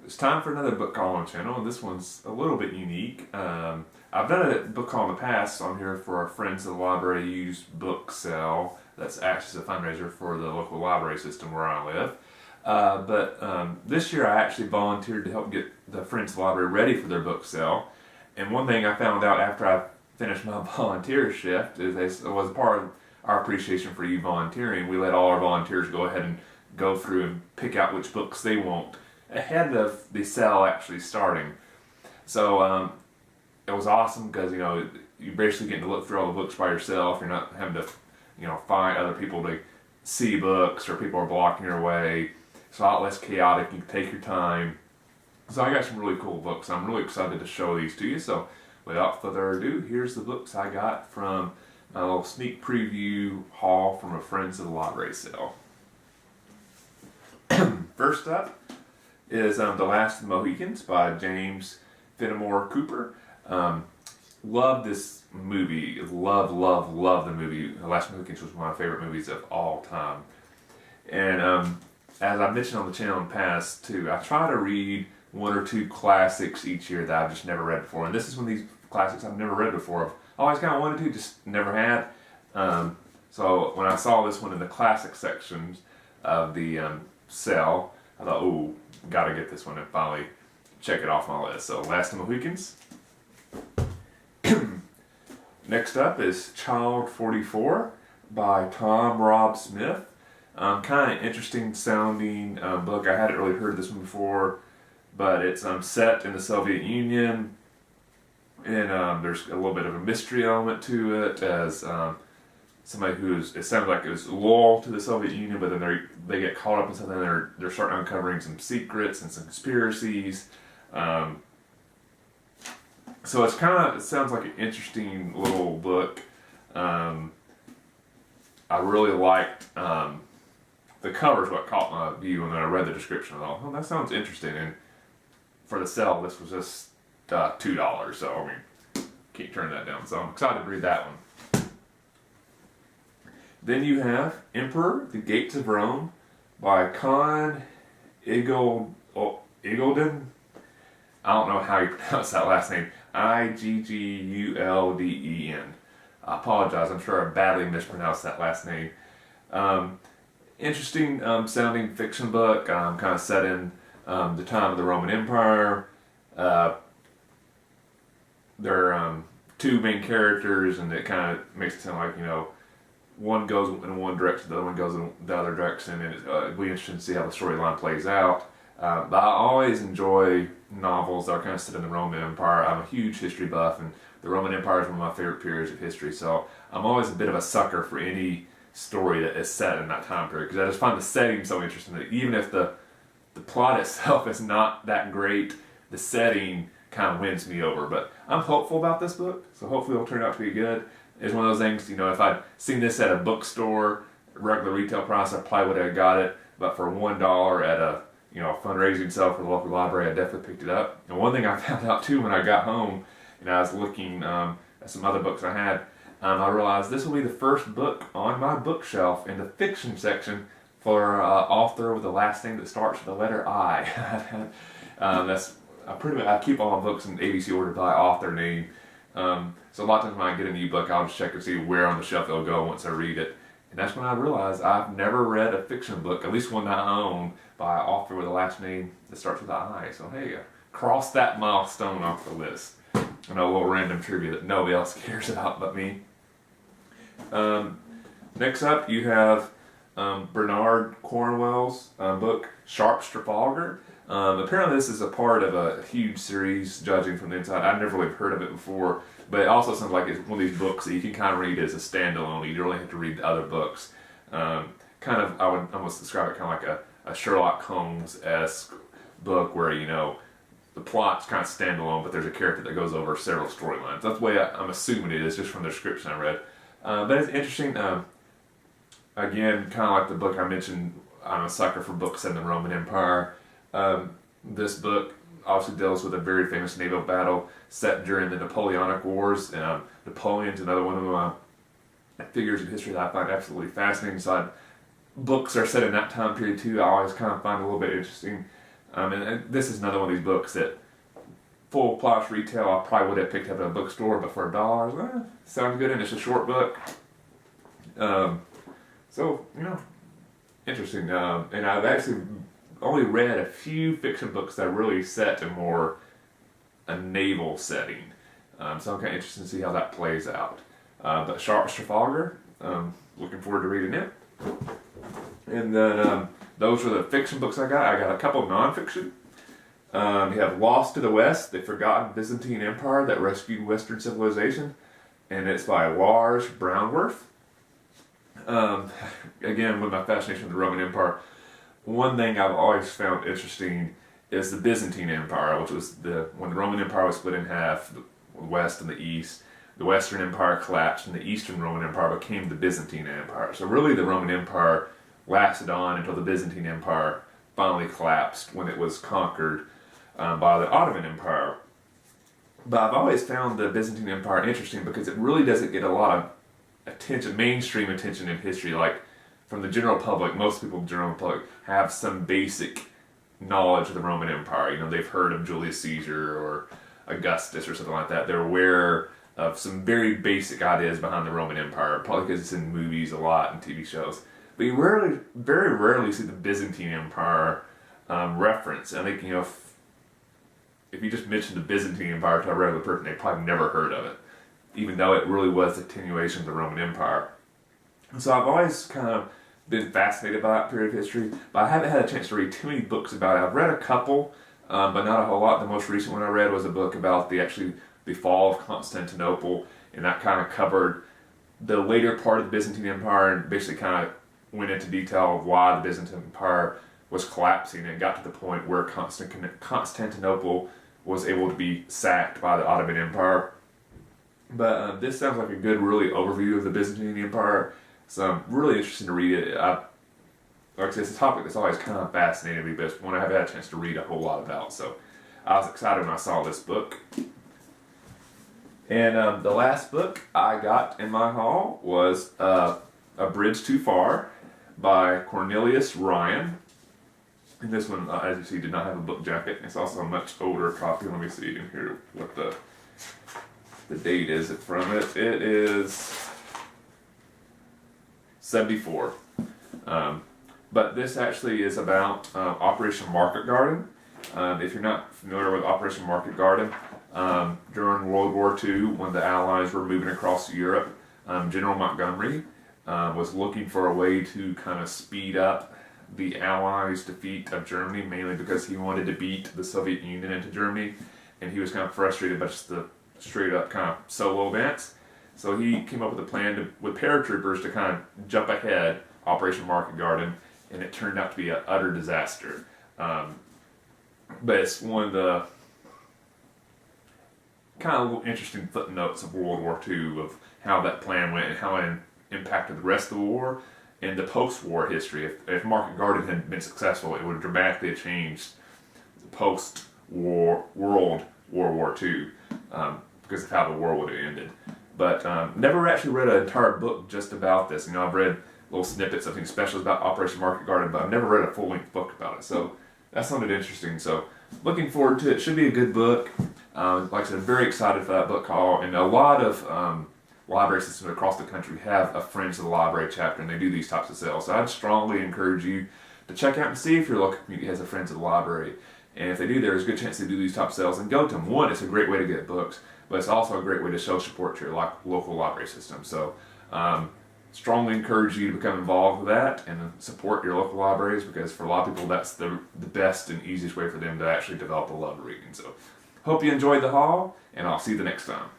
It's time for another book haul on the channel, and this one's a little bit unique. I've done a book haul in the past on here for our Friends of the Library used book sale that's acts as a fundraiser for the local library system where I live. But this year I actually volunteered to help get the Friends of the Library ready for their book sale. And one thing I found out after I finished my volunteer shift is it was part of our appreciation for you volunteering. We let all our volunteers go ahead and go through and pick out which books they want ahead of the sale actually starting. So it was awesome because you're basically getting to look through all the books by yourself. You're not having to find other people to see books, or people are blocking your way. It's a lot less chaotic. You can take your time. So I got some really cool books. I'm really excited to show these to you. So without further ado, here's the books I got from my little sneak preview haul from a Friends of the Library sale. First up is The Last of the Mohicans by James Fenimore Cooper. Love this movie. Love the movie. The Last of the Mohicans was one of my favorite movies of all time. And as I mentioned on the channel in the past too, I try to read one or two classics each year that I've just never read before. And this is one of these classics I've never read before. I've always kind of wanted to, just never had. So when I saw this one in the classic sections of the sale, I thought, ooh, gotta get this one and finally check it off my list. So Last of the Mohicans. Next up is Child 44 by Tom Rob Smith. Kind of interesting sounding book. I hadn't really heard of this one before, but it's set in the Soviet Union, and there's a little bit of a mystery element to it, as somebody it sounds like is loyal to the Soviet Union, but then they get caught up in something, and they're starting uncovering some secrets and some conspiracies. So it sounds like an interesting little book. I really liked the covers. What caught my view, and then I read the description. I thought, oh, that sounds interesting. And for the sale, this was just $2. So I mean, can't turn that down. So I'm excited to read that one. Then you have Emperor: The Gates of Rome by Con Iggulden. I don't know how you pronounce that last name. Iggulden. I apologize. I'm sure I badly mispronounced that last name. Interesting sounding fiction book. Kind of set in the time of the Roman Empire. There are two main characters, and it kind of makes it sound like one goes in one direction, the other one goes in the other direction, and it'll be interesting to see how the storyline plays out. But I always enjoy novels that are kind of set in the Roman Empire. I'm a huge history buff, and the Roman Empire is one of my favorite periods of history, so I'm always a bit of a sucker for any story that is set in that time period, because I just find the setting so interesting that even if the plot itself is not that great, the setting kind of wins me over. But I'm hopeful about this book, so hopefully it'll turn out to be good. It's one of those things, if I'd seen this at a bookstore, regular retail price, I probably would have got it, but for $1 at a fundraising sale for the local library, I definitely picked it up. And one thing I found out too when I got home and I was looking at some other books I had, I realized this will be the first book on my bookshelf in the fiction section for an author with a last name that starts with the letter I. I keep all my books in ABC order by author name. So a lot of times when I get a new book, I'll just check and see where on the shelf it'll go once I read it. And that's when I realized I've never read a fiction book, at least one that I own, by an author with a last name that starts with an I. So hey, cross that milestone off the list. I know a little random trivia that nobody else cares about but me. Next up, you have Bernard Cornwell's book, Sharp Trafalgar. Apparently this is a part of a huge series, judging from the inside. I've never really heard of it before, but it also sounds like it's one of these books that you can kind of read as a standalone. You don't really have to read the other books. I would almost describe it kind of like a Sherlock Holmes-esque book where, the plot's kind of standalone, but there's a character that goes over several storylines. That's the way I'm assuming it is, just from the description I read. But it's interesting. Again, kind of like the book I mentioned, I'm a sucker for books set in the Roman Empire. This book obviously deals with a very famous naval battle set during the Napoleonic Wars. Napoleon's another one of my figures of history that I find absolutely fascinating. So books are set in that time period too. I always kind of find a little bit interesting. And this is another one of these books that full price retail I probably would have picked up at a bookstore, but for $1, sounds good, and it's a short book. So, interesting. And I've actually only read a few fiction books that are really set in more a naval setting. So I'm kind of interested to see how that plays out. But Sharp Trafalgar, looking forward to reading it. And then those are the fiction books I got. I got a couple of nonfiction. You have Lost to the West, The Forgotten Byzantine Empire That Rescued Western Civilization. And it's by Lars Brownworth. Again, with my fascination with the Roman Empire, one thing I've always found interesting is the Byzantine Empire, which was when the Roman Empire was split in half, the West and the East. The Western Empire collapsed, and the Eastern Roman Empire became the Byzantine Empire. So really, the Roman Empire lasted on until the Byzantine Empire finally collapsed when it was conquered by the Ottoman Empire. But I've always found the Byzantine Empire interesting because it really doesn't get a lot of attention, mainstream attention in history. Like from the general public, most people in the general public have some basic knowledge of the Roman Empire. They've heard of Julius Caesar or Augustus or something like that. They're aware of some very basic ideas behind the Roman Empire, probably because it's in movies a lot and TV shows. But you very rarely see the Byzantine Empire reference. I think, if you just mention the Byzantine Empire to a regular person, they probably never heard of it, even though it really was the continuation of the Roman Empire. And so I've always kind of been fascinated by that period of history, but I haven't had a chance to read too many books about it. I've read a couple, but not a whole lot. The most recent one I read was a book about the fall of Constantinople, and that kind of covered the later part of the Byzantine Empire and basically kind of went into detail of why the Byzantine Empire was collapsing, and got to the point where Constantinople was able to be sacked by the Ottoman Empire. But this sounds like a good, really overview of the Byzantine Empire, so I'm really interested to read it. Like I said, it's a topic that's always kind of fascinated me, but it's one I haven't had a chance to read a whole lot about, so I was excited when I saw this book. And the last book I got in my haul was A Bridge Too Far by Cornelius Ryan. And this one, as you see, did not have a book jacket. It's also a much older copy. Let me see in here what the date is from it. It is 74. But this actually is about Operation Market Garden. If you're not familiar with Operation Market Garden, during World War II, when the Allies were moving across Europe, General Montgomery was looking for a way to kind of speed up the Allies' defeat of Germany, mainly because he wanted to beat the Soviet Union into Germany, and he was kind of frustrated by just the straight up kind of solo advance. So he came up with a plan with paratroopers to kind of jump ahead Operation Market Garden, and it turned out to be an utter disaster. But it's one of the kind of interesting footnotes of World War II of how that plan went and how it impacted the rest of the war and the post-war history. If Market Garden had been successful, it would have dramatically changed the post-war World War II because of how the war would have ended. But never actually read an entire book just about this. I've read little snippets of things special about Operation Market Garden, but I've never read a full-length book about it. So that sounded interesting. So looking forward to it. Should be a good book. Like I said, I'm very excited for that book haul, and a lot of library systems across the country have a Friends of the Library chapter, and they do these types of sales. So I'd strongly encourage you to check out and see if your local community has a Friends of the Library. And if they do, there's a good chance they do these type of sales, and go to them. One, it's a great way to get books, but it's also a great way to show support to your local library system. So strongly encourage you to become involved with that and support your local libraries, because for a lot of people that's the best and easiest way for them to actually develop a love of reading. So hope you enjoyed the haul, and I'll see you the next time.